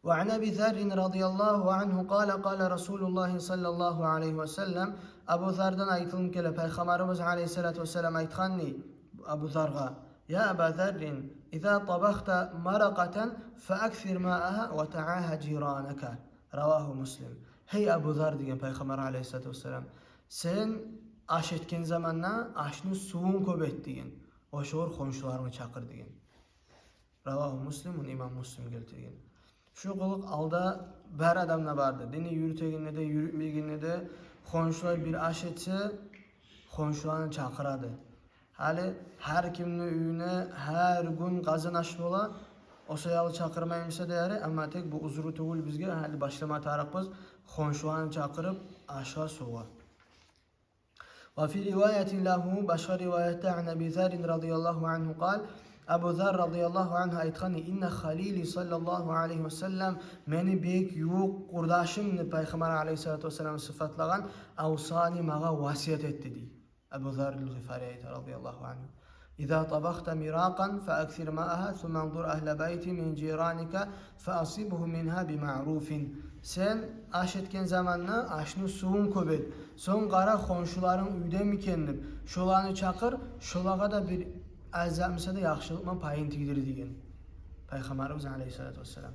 وعن أبي ذر رضي الله عنه قال قال رسول الله صلى الله عليه وسلم Abu Zar'dan aytılım kele Peygamberimiz aleyhissalatu vesselam aytganni Abu Zar'a ya Abu Zar'in iza tabakta maraqatan fa'akthir ma'aha ve ta'aha ciranaka Ravahu Muslim. Hey Abu Zar degan Peygamber aleyhissalatu vesselam sen aş etken zamanna aşni suvun köp degan. Oşor komşularını çakır degan. Ravahu Muslim, onu İmam Muslim keltirgen. Şu kılık alda bir adamla vardı. Dini yürüteginle de yürütmeginle de komşular bir aş etse komşularını çakıradı. Hali her kimni üyüne her gün gazın aş bola o sayalı çakırmaymışsa değeri ama tek bu uzuru tuğul bizge hali başlama tarafız komşularını çakırıp aşağı suva. وفي رواية له başka rivayette عن أبي ذر رضي الله عنه قال Abu Zar radıyallahu anh aytgani inne halili sallallahu aleyhi ve sellem meni bek yuq kurdaşım Peygamber aleyhissalatu vesselam sıfatlagan avsani mağa vasiyet etti di. Abu Zar el-Gıfari radıyallahu anh. İza tabakta mirakan fa aksir ma'aha thumma anzur ahle beyti min ciranika fa asibuhu minha bi ma'rufin. Sen aş etken zamanla aşını suvun köbet. Son qara komşuların üyden mikenlip şolanı çakır, şolağa da bir azamsa da yaxşılıqla payın tigdir degan Peygamberimiz aleyhissalatu vesselam.